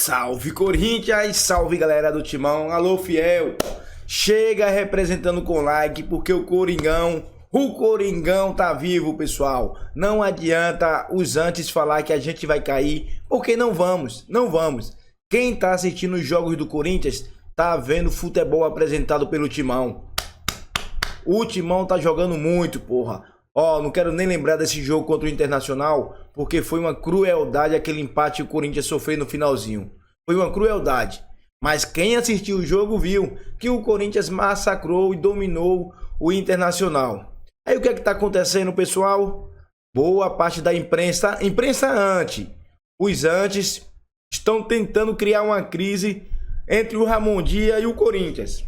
Salve Corinthians, salve galera do Timão, alô fiel, chega representando com like porque o Coringão tá vivo pessoal, não adianta os antes falar que a gente vai cair, porque não vamos, quem tá assistindo os jogos do Corinthians tá vendo futebol apresentado pelo Timão, o Timão tá jogando muito porra. Ó, não quero nem lembrar desse jogo contra o Internacional, porque foi uma crueldade aquele empate que o Corinthians sofreu no finalzinho. Foi uma crueldade. Mas quem assistiu o jogo viu que o Corinthians massacrou e dominou o Internacional. Aí o que é que tá acontecendo, pessoal? Boa parte da imprensa anti. Os antes estão tentando criar uma crise entre o Ramon Dia e o Corinthians.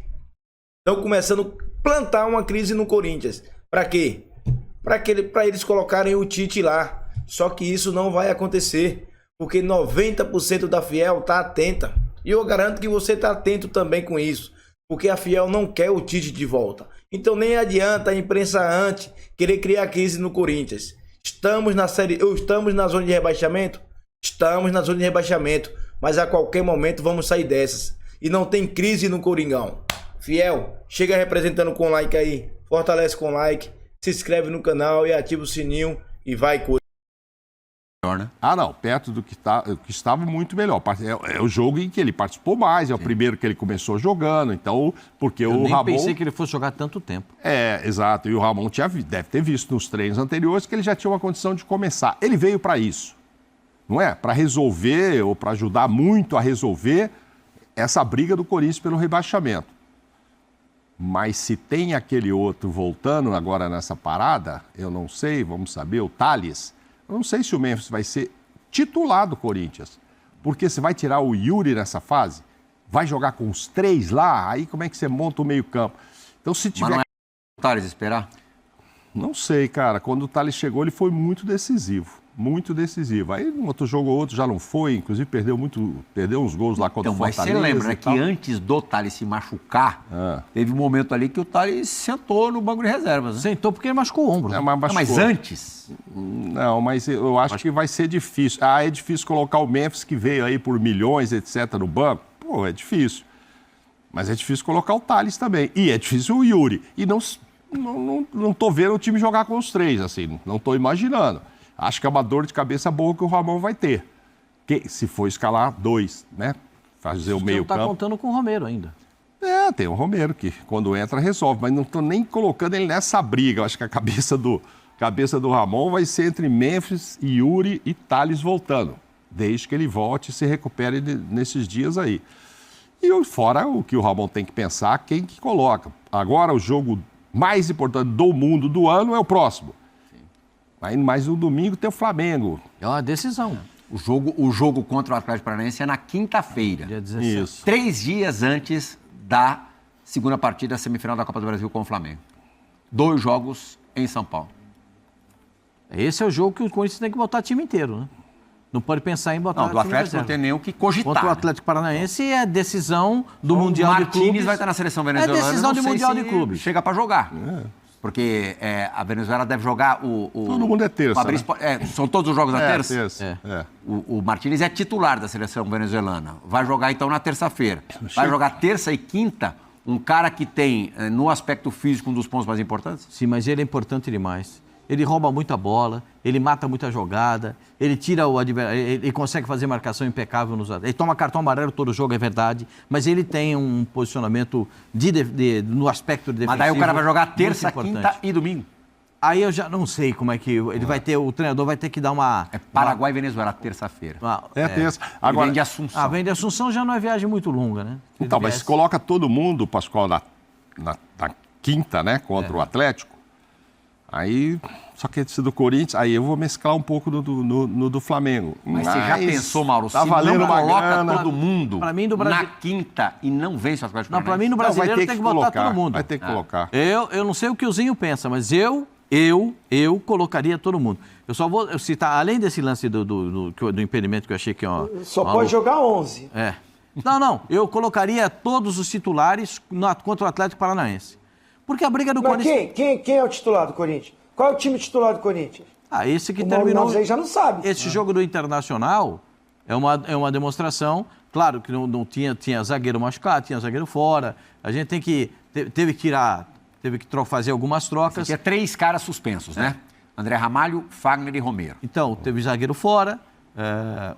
Estão começando a plantar uma crise no Corinthians. Pra quê? Para eles colocarem o Tite lá. Só que isso não vai acontecer, porque 90% da Fiel tá atenta. E eu garanto que você tá atento também com isso, porque a Fiel não quer o Tite de volta. Então nem adianta a imprensa anti querer criar crise no Corinthians. Estamos na zona de rebaixamento? Estamos na zona de rebaixamento, mas a qualquer momento vamos sair dessas. E não tem crise no Coringão. Fiel, chega representando com like aí, fortalece com like. Se inscreve no canal e ativa o sininho e vai com. Ah, não, perto do que estava muito melhor. É o jogo em que ele participou mais, é o primeiro que ele começou jogando, então, porque o Ramon... Eu nem pensei que ele fosse jogar tanto tempo. É, exato, e o Ramon deve ter visto nos treinos anteriores que ele já tinha uma condição de começar. Ele veio para isso, não é? Para resolver, ou para ajudar muito a resolver essa briga do Corinthians pelo rebaixamento. Mas se tem aquele outro voltando agora nessa parada, eu não sei, vamos saber, o Tales, eu não sei se o Memphis vai ser titular do Corinthians, porque você vai tirar o Yuri nessa fase, vai jogar com os três lá, aí como é que você monta o meio-campo? Então se tiver... Mas não é o Tales esperar? Não sei, cara, quando o Tales chegou ele foi muito decisivo. Muito decisivo. Aí um outro jogo ou outro já não foi, inclusive perdeu uns gols lá contra o Fortaleza. Mas você lembra que antes do Tales se machucar, teve um momento ali que o Tales sentou no banco de reservas. Né? Sentou porque ele machucou o ombro. Não, mas antes? Não, mas eu acho que vai ser difícil. Ah, é difícil colocar o Memphis que veio aí por milhões, etc, no banco. Pô, é difícil. Mas é difícil colocar o Tales também. E é difícil o Yuri. E não tô vendo o time jogar com os três, assim, não tô imaginando. Acho que é uma dor de cabeça boa que o Ramon vai ter. Se for escalar dois, né? Fazer o meio campo. Você não tá contando com o Romero ainda. É, tem o Romero que quando entra resolve, mas não tô nem colocando ele nessa briga. Eu acho que a cabeça do Ramon vai ser entre Memphis, Yuri e Tales voltando. Desde que ele volte e se recupere nesses dias aí. E fora o que o Ramon tem que pensar, quem que coloca. Agora o jogo mais importante do mundo do ano é o próximo. Aí mais no domingo tem o Flamengo. É uma decisão. O jogo contra o Atlético Paranaense é na quinta-feira. Dia 17. Isso. 3 dias antes da segunda partida da semifinal da Copa do Brasil com o Flamengo. 2 jogos em São Paulo. Esse é o jogo que o Corinthians tem que botar o time inteiro, né? Não pode pensar em botar o time do Atlético não tem nem o que cogitar. Contra o Atlético Paranaense é decisão do Mundial de Clubes. O Martínez vai estar na seleção venezuelana. É decisão do Mundial de Clubes. Chega para jogar. Porque a Venezuela deve jogar Todo mundo é terça, né? São todos os jogos na terça? Terça. O Martínez é titular da seleção venezuelana. Vai jogar, então, na terça-feira. Vai jogar terça e quinta um cara que tem, no aspecto físico, um dos pontos mais importantes? Sim, mas ele é importante demais. Ele rouba muita bola, ele mata muita jogada, ele tira o adversário, ele consegue fazer marcação impecável nos... Ele toma cartão amarelo todo jogo, é verdade, mas ele tem um posicionamento no aspecto de defensivo. Mas daí o cara vai jogar terça, quinta e domingo. Aí eu já não sei como é que ele vai ter, o treinador vai ter que dar uma... É Paraguai e Venezuela, terça-feira. Terça. Agora, vem de Assunção. Vem de Assunção já não é viagem muito longa, né? Então, mas se coloca todo mundo, Pascoal, na quinta, né, contra o Atlético, aí, só que esse do Corinthians, aí eu vou mesclar um pouco no do Flamengo. Mas você já pensou, Mauro, tá se não coloca todo mundo na quinta e não vence o Atlético Paranaense? Não, para mim no brasileiro tem que botar todo mundo. Vai ter que colocar. Eu não sei o que o Zinho pensa, mas eu colocaria todo mundo. Eu só vou citar, além desse lance do impedimento que eu achei que... Só pode jogar 11. Não, eu colocaria todos os titulares contra o Atlético Paranaense. Porque a briga do Corinthians... Quem é o titular do Corinthians? Qual é o time titular do Corinthians? Esse que terminou... Aí já não sabe. Esse jogo do Internacional, É uma demonstração, claro que não tinha zagueiro machucado, tinha zagueiro fora. A gente teve que fazer algumas trocas. Tinha 3 caras suspensos, né? André Ramalho, Fagner e Romero. Então, teve zagueiro fora.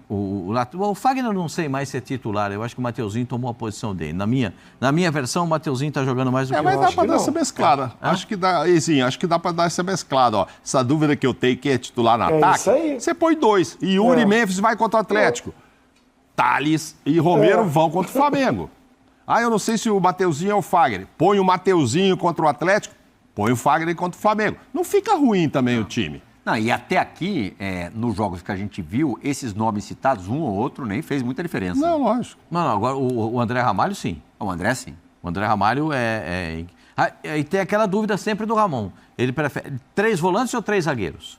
O Fagner eu não sei mais se é titular. Eu acho que o Mateuzinho tomou a posição dele. Na minha versão, o Mateuzinho está jogando mais do que o mas dá para dar essa mesclada. Acho que dá para dar essa mesclada. Ó. Essa dúvida que eu tenho, quem é titular no ataque, isso aí. você põe 2. E Yuri e Memphis vai contra o Atlético. Thales e Romero vão contra o Flamengo. Eu não sei se o Mateuzinho é o Fagner. Põe o Mateuzinho contra o Atlético, põe o Fagner contra o Flamengo. Não fica ruim também o time. Não, e até aqui, nos jogos que a gente viu, esses nomes citados, um ou outro, nem fez muita diferença. Não, lógico. Não, agora o André Ramalho, sim. O André, sim. O André Ramalho e tem aquela dúvida sempre do Ramon. Ele prefere 3 volantes ou 3 zagueiros?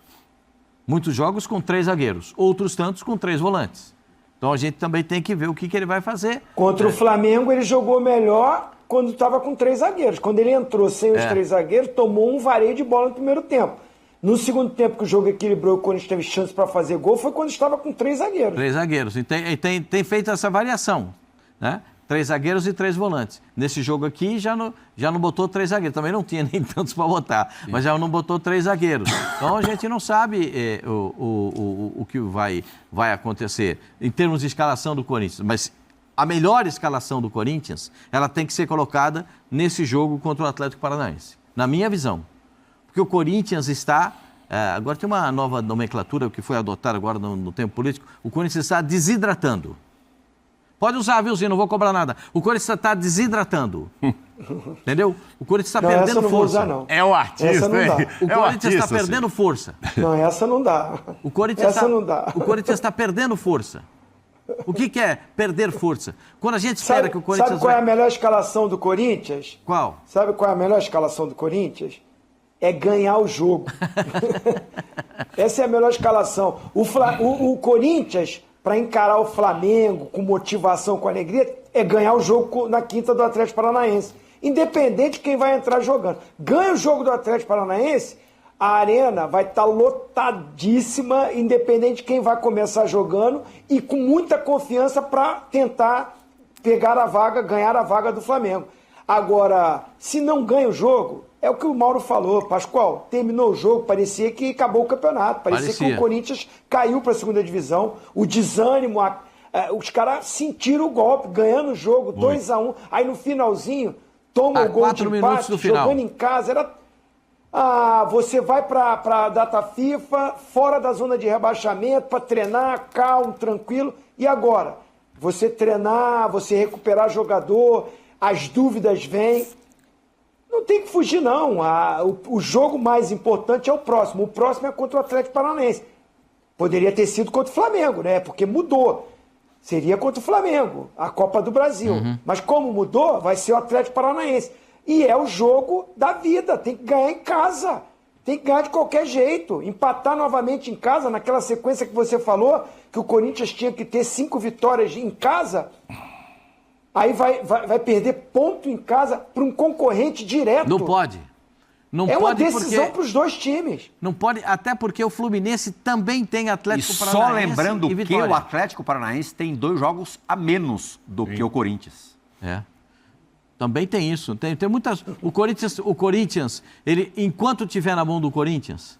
Muitos jogos com 3 zagueiros, outros tantos com 3 volantes. Então a gente também tem que ver o que ele vai fazer. Contra o Flamengo, ele jogou melhor quando estava com 3 zagueiros. Quando ele entrou sem os 3 zagueiros, tomou um vareio de bola no primeiro tempo. No segundo tempo que o jogo equilibrou, quando a gente teve chance para fazer gol, foi quando estava com 3 zagueiros. 3 zagueiros. E tem feito essa variação, né? 3 zagueiros e 3 volantes. Nesse jogo aqui já não botou 3 zagueiros. Também não tinha nem tantos para botar, mas já não botou 3 zagueiros. Então a gente não sabe o que vai acontecer em termos de escalação do Corinthians. Mas a melhor escalação do Corinthians, ela tem que ser colocada nesse jogo contra o Atlético Paranaense. Na minha visão. Porque o Corinthians está... agora tem uma nova nomenclatura que foi adotada agora no tempo político. O Corinthians está desidratando. Pode usar, viu, Zinho? Não vou cobrar nada. O Corinthians está desidratando. Entendeu? O Corinthians está perdendo essa não força. Vou usar, não. É o artista, essa não dá. O Corinthians está perdendo força. Não, essa não dá. O Corinthians não dá. O Corinthians está perdendo força. O que é perder força? Quando a gente espera que o Corinthians... Sabe qual é a melhor escalação do Corinthians? Qual? Sabe qual é a melhor escalação do Corinthians? É ganhar o jogo. Essa é a melhor escalação. O Corinthians, para encarar o Flamengo com motivação, com alegria, é ganhar o jogo na quinta do Atlético Paranaense. Independente de quem vai entrar jogando. Ganha o jogo do Atlético Paranaense, a arena vai estar lotadíssima, independente de quem vai começar jogando, e com muita confiança para tentar pegar a vaga, ganhar a vaga do Flamengo. Agora, se não ganha o jogo... É o que o Mauro falou, Pascoal, terminou o jogo, parecia que acabou o campeonato, parecia que o Corinthians caiu para a segunda divisão, o desânimo, os caras sentiram o golpe, ganhando o jogo, 2-1, aí no finalzinho, toma o gol de empate, jogando em casa, você vai para a data FIFA, fora da zona de rebaixamento, para treinar, calmo, tranquilo, e agora? Você treinar, você recuperar jogador, as dúvidas vêm. Não tem que fugir, não. O jogo mais importante é o próximo. O próximo é contra o Atlético Paranaense. Poderia ter sido contra o Flamengo, né? Porque mudou. Seria contra o Flamengo, a Copa do Brasil. Mas como mudou, vai ser o Atlético Paranaense. E é o jogo da vida. Tem que ganhar em casa. Tem que ganhar de qualquer jeito. Empatar novamente em casa, naquela sequência que você falou, que o Corinthians tinha que ter 5 vitórias em casa... Aí vai perder ponto em casa para um concorrente direto. Não pode. É uma decisão para os dois times. Não pode, até porque o Fluminense também tem Atlético Paranaense. Só lembrando que o Atlético Paranaense tem 2 jogos a menos do que o Corinthians. Também tem isso. Tem muitas. O Corinthians, ele, enquanto estiver na mão do Corinthians,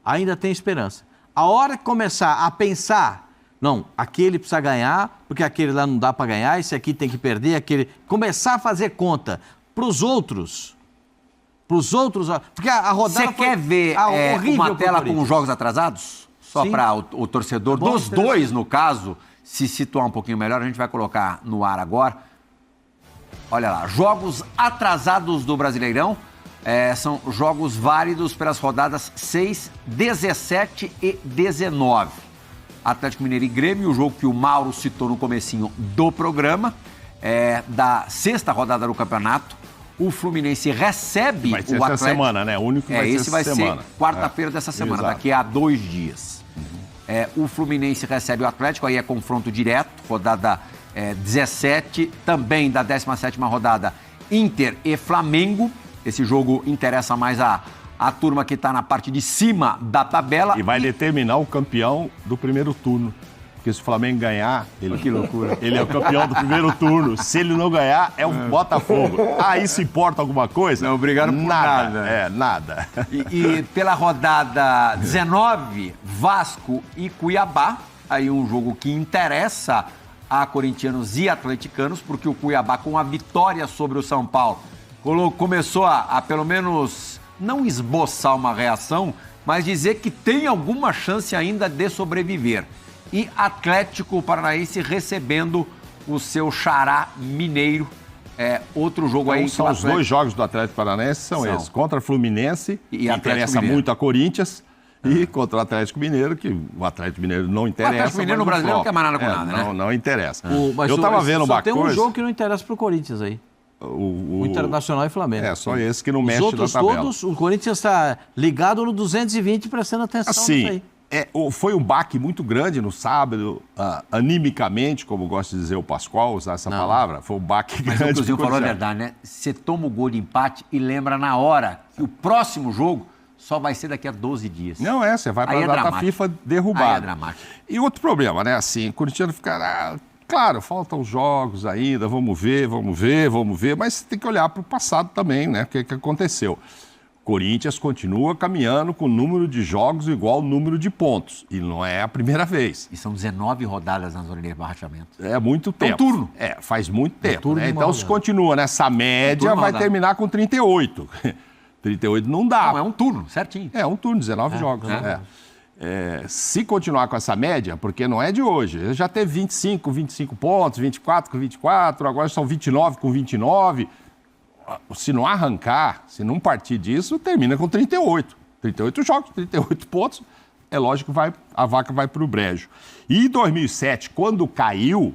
ainda tem esperança. A hora que começar a pensar. Não, aquele precisa ganhar, porque aquele lá não dá para ganhar, esse aqui tem que perder, aquele... Começar a fazer conta para os outros, porque a rodada Você quer ver uma tela com os jogos atrasados? Só para o torcedor, dos dois, no caso, se situar um pouquinho melhor, a gente vai colocar no ar agora. Olha lá, jogos atrasados do Brasileirão, são jogos válidos pelas rodadas 6, 17 e 19. Atlético Mineiro e Grêmio, o jogo que o Mauro citou no comecinho do programa, da 6ª rodada do campeonato. O Fluminense recebe o Atlético. Vai ser essa semana, né? O único que vai ser essa semana. Esse vai ser quarta-feira dessa semana, daqui a 2 dias. O Fluminense recebe o Atlético, aí é confronto direto, rodada 17, também da 17ª rodada, Inter e Flamengo. Esse jogo interessa mais a turma que está na parte de cima da tabela. E vai determinar o campeão do primeiro turno. Porque se o Flamengo ganhar, Que loucura. ele é o campeão do primeiro turno. Se ele não ganhar, é um Botafogo. Aí se importa alguma coisa? Não, obrigado por nada. Nada. E pela rodada 19, Vasco e Cuiabá. Aí um jogo que interessa a corintianos e atleticanos, porque o Cuiabá, com a vitória sobre o São Paulo, começou a pelo menos não esboçar uma reação, mas dizer que tem alguma chance ainda de sobreviver. E Atlético Paranaense recebendo o seu xará mineiro. Outro jogo Então, aí. são os dois jogos do Atlético Paranaense, são esses. Contra Fluminense, e que interessa muito a Corinthians, e contra o Atlético Mineiro, que o Atlético Mineiro não interessa. O Atlético Mineiro no Brasil não quer mais nada com nada, né? Não interessa. Mas eu tava vendo uma tem coisa... um jogo que não interessa pro Corinthians aí. O Internacional e Flamengo. Só esse que não mexe na tabela. Os outros todos, o Corinthians está ligado no 220 prestando atenção nisso aí. Foi um baque muito grande no sábado, animicamente, como gosta de dizer o Pascoal, usar essa palavra. Foi um baque grande. Mas o Cruzinho falou a verdade, né? Você toma o gol de empate e lembra na hora que o próximo jogo só vai ser daqui a 12 dias. Não você vai para a data FIFA derrubada. Aí é dramático. E outro problema, né? Assim, o corintiano fica... claro, faltam jogos ainda, vamos ver, mas tem que olhar para o passado também, né? O que aconteceu? Corinthians continua caminhando com o número de jogos igual ao número de pontos. E não é a primeira vez. E são 19 rodadas na zona de rebaixamento. É muito tempo. É um turno. Faz muito tempo. Né? Então, se continua nessa média, vai terminar com 38. 38 não dá. Não, é um turno, certinho. É um turno, 19 jogos. Se continuar com essa média, porque não é de hoje. Já teve 25 pontos, 24 com 24, agora são 29 com 29. Se não arrancar, se não partir disso, termina com 38. 38 jogos, 38 pontos. É lógico que a vaca vai para o brejo. E em 2007, quando caiu,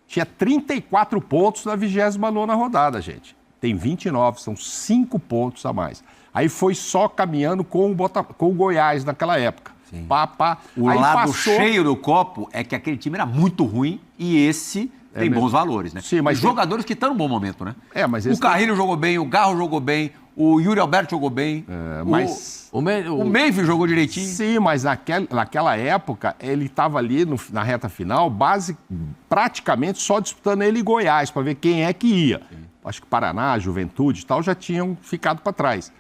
tinha 34 pontos na 29ª rodada, gente. Tem 29, são 5 pontos a mais. Aí foi só caminhando com o Goiás naquela época. Sim. O aí lado cheio do copo é que aquele time era muito ruim e esse... tem bons valores, né? Sim, mas os jogadores que estão no bom momento, né? Mas o Carrilho jogou bem, o Garro jogou bem, o Yuri Alberto jogou bem, o Memphis jogou direitinho. Sim, mas naquela época ele estava ali na reta final, praticamente só disputando ele e Goiás, para ver quem é que ia. Sim. Acho que Paraná, Juventude e tal já tinham ficado para trás.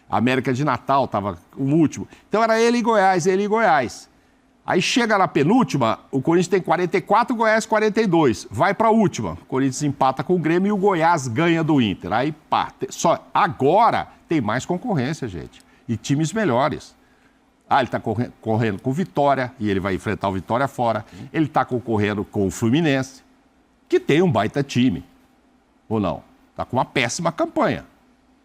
A América de Natal estava o último. Então era ele e Goiás. Aí chega na penúltima, o Corinthians tem 44, o Goiás 42. Vai para a última. O Corinthians empata com o Grêmio e o Goiás ganha do Inter. Aí, agora tem mais concorrência, gente. E times melhores. Ele está correndo com o Vitória, e ele vai enfrentar o Vitória fora. Ele está concorrendo com o Fluminense, que tem um baita time. Ou não? Está com uma péssima campanha.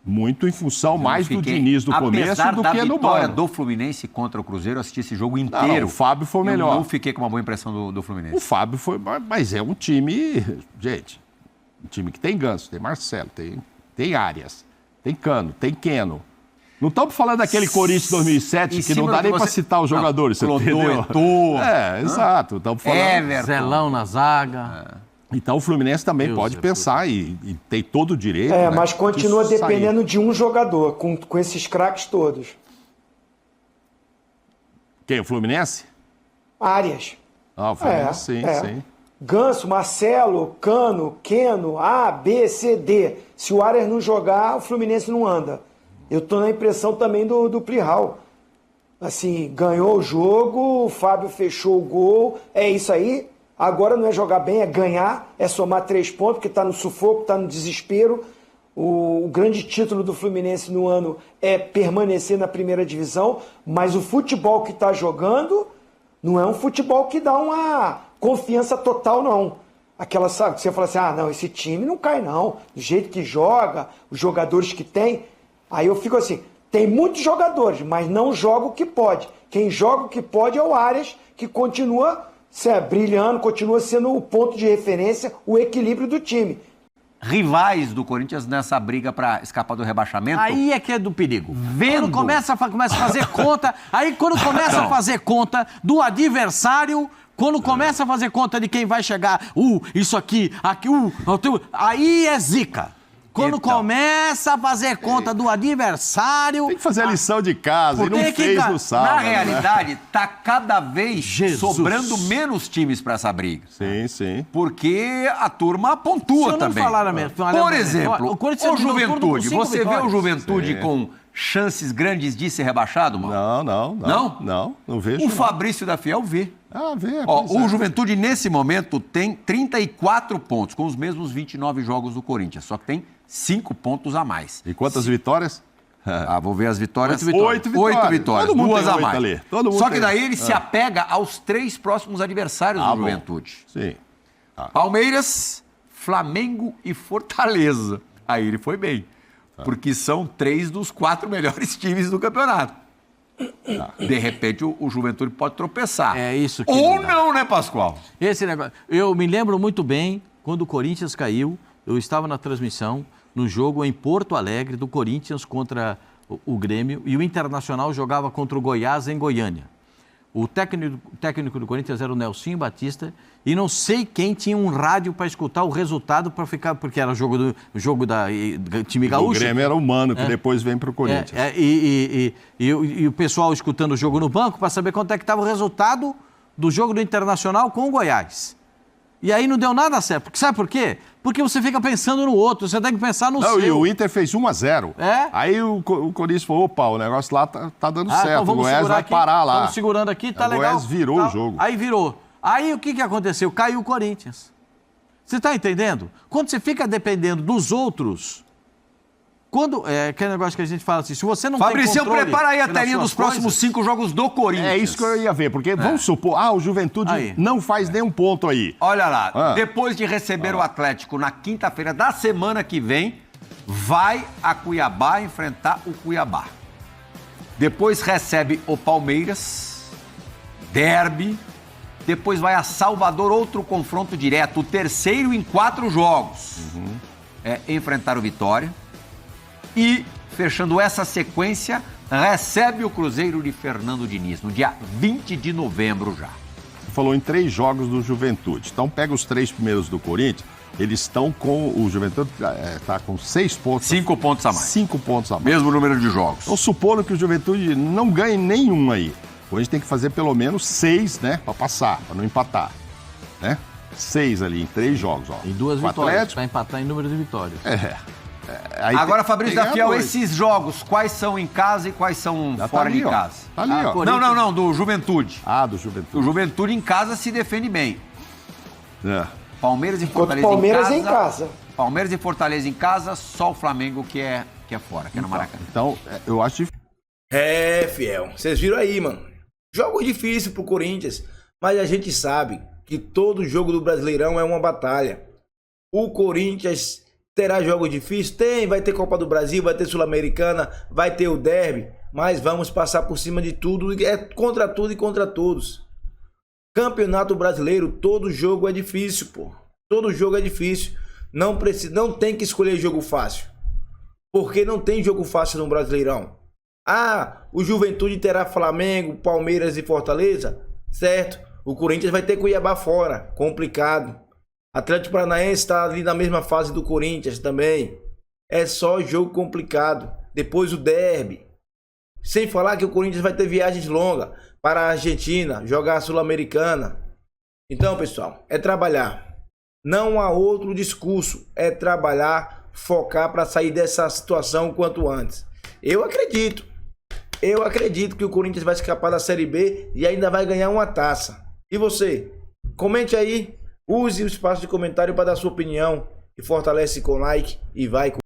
Muito em função mais do Diniz do começo do que no vitória Mano. do Fluminense contra o Cruzeiro, eu assisti esse jogo inteiro. Não, o Fábio foi o melhor. Eu não fiquei com uma boa impressão do Fluminense. O Fábio foi, mas é um time, gente, um time que tem Ganso, tem Marcelo, tem Arias, tem Cano, tem Keno. Não estamos falando daquele Corinthians 2007 que não dá nem para citar os jogadores, você entendeu? Exato. Estamos falando... Everton. Zelão na zaga. Então o Fluminense também pode pensar e tem todo o direito. Né, mas continua dependendo de um jogador, com esses craques todos. Quem? O Fluminense? Arias. O Fluminense, sim. Ganso, Marcelo, Cano, Keno, A, B, C, D. Se o Arias não jogar, o Fluminense não anda. Eu tô na impressão também do Plihal. Assim, ganhou o jogo, o Fábio fechou o gol, é isso aí. Agora não é jogar bem, é ganhar, é somar 3 pontos, porque está no sufoco, está no desespero. O grande título do Fluminense no ano é permanecer na primeira divisão, mas o futebol que está jogando não é um futebol que dá uma confiança total, não. Aquela, sabe, que você fala assim, não, esse time não cai não, do jeito que joga, os jogadores que tem. Aí eu fico assim, tem muitos jogadores, mas não joga o que pode. Quem joga o que pode é o Arias, que continua... brilhando, continua sendo o ponto de referência, o equilíbrio do time. Rivais do Corinthians nessa briga para escapar do rebaixamento. Aí é que é do perigo. Quando começa a fazer conta, aí quando começa a fazer conta do adversário, quando começa a fazer conta de quem vai chegar, isso aqui, aí é zica. Quando Então. começa a fazer conta do adversário... Tem que fazer a lição de casa, e não fez no sábado. Na né? realidade, tá cada vez Jesus. sobrando menos times para essa briga. Sim, sim. Porque a turma pontua Se eu não também. falar a mesma- Por exemplo, o Corinthians o terminou o turno com Juventude. 5 Você vê o vitórias. Juventude com chances grandes de ser rebaixado, mano? Não vejo. O não. Fabrício da Fiel vê. Ah, vê. Ó, pois o é. Juventude, nesse momento, tem 34 pontos, com os mesmos 29 jogos do Corinthians, só que tem 5 pontos a mais. E quantas vitórias? Ah, vou ver as vitórias. 8 vitórias. 8 vitórias, Todo mundo 2 tem a 8 mais. ali. Todo mundo Só que tem. daí ele se apega aos 3 próximos adversários do bom. Juventude. Sim. Palmeiras, Flamengo e Fortaleza. Aí ele foi bem, porque são 3 dos 4 melhores times do campeonato. De repente o Juventude pode tropeçar. É isso que Ou não dá. não, né, Pascoal? Esse negócio. Eu me lembro muito bem quando o Corinthians caiu. Eu estava na transmissão no jogo em Porto Alegre do Corinthians contra o Grêmio e o Internacional jogava contra o Goiás em Goiânia. O técnico do Corinthians era o Nelsinho Batista e não sei quem tinha um rádio para escutar o resultado para ficar, porque era o jogo da time O gaúcho. Grêmio era humano, que depois vem pro Corinthians. E o pessoal escutando o jogo no banco para saber quanto é que estava o resultado do jogo do Internacional com o Goiás. E aí não deu nada certo. Porque, sabe por quê? Porque você fica pensando no outro, você tem que pensar no Não, seu. e o Inter fez 1-0. É? Aí o Corinthians falou, opa, o negócio lá tá dando certo. Então O vamos Goiás segurar vai aqui, parar lá. Estamos segurando aqui, tá O legal. Goiás virou Tá. o jogo. Aí virou. Aí o que aconteceu? Caiu o Corinthians. Você está entendendo? Quando você fica dependendo dos outros... aquele negócio que a gente fala assim, se você não Fabricião, tem controle prepara aí a pelas telinha suas dos próximos coisas, 5 jogos do Corinthians. É isso que eu ia ver, porque vamos supor, o Juventude Aí. não faz nenhum ponto aí. Olha lá, Ah. depois de receber o Atlético na quinta-feira da semana que vem, vai a Cuiabá enfrentar o Cuiabá. Depois recebe o Palmeiras, derby. Depois vai a Salvador, outro confronto direto, o terceiro em 4 jogos. Enfrentar o Vitória. E, fechando essa sequência, recebe o Cruzeiro de Fernando Diniz, no dia 20 de novembro já. Você falou em 3 jogos do Juventude. Então pega os 3 primeiros do Corinthians, eles estão com... O Juventude está com 6 pontos. 5 pontos a mais. 5 pontos a mais. Mesmo número de jogos. Então, supondo que o Juventude não ganhe nenhum aí, a gente tem que fazer pelo menos 6, né? Para passar, para não empatar. Né? 6 ali em 3 jogos. Ó. Em 2 O vitórias, Atlético, para empatar em número de vitórias. aí Agora, tem- Fabrício tem da Fiel, dois. esses jogos, quais são em casa e quais são Já fora tá ali, de ó. casa? Tá ali, ó. Corinthians- Não, do Juventude. Do O Juventude. Juventude em casa se defende bem. É. Palmeiras e Enquanto Fortaleza Palmeiras em em casa. Palmeiras e Fortaleza em casa, só o Flamengo que é fora, que é no Maracanã. Então, eu acho difícil. Fiel. Vocês viram aí, mano. Jogo difícil pro Corinthians, mas a gente sabe que todo jogo do Brasileirão é uma batalha. O Corinthians terá jogo difícil? Tem, vai ter Copa do Brasil, vai ter Sul-Americana, vai ter o derby, mas vamos passar por cima de tudo, é contra tudo e contra todos. Campeonato Brasileiro, todo jogo é difícil, pô. Todo jogo é difícil. Não tem que escolher jogo fácil. Porque não tem jogo fácil no Brasileirão. O Juventude terá Flamengo, Palmeiras e Fortaleza? Certo. O Corinthians vai ter Cuiabá fora. Complicado. Atlético Paranaense está ali na mesma fase do Corinthians também. É só jogo complicado. Depois o derby. Sem falar que o Corinthians vai ter viagens longas para a Argentina, jogar a Sul-Americana. Então, pessoal, é trabalhar. Não há outro discurso. É trabalhar, focar para sair dessa situação o quanto antes. Eu acredito que o Corinthians vai escapar da Série B e ainda vai ganhar uma taça. E você? Comente aí, use o espaço de comentário para dar sua opinião e fortalece com like e vai com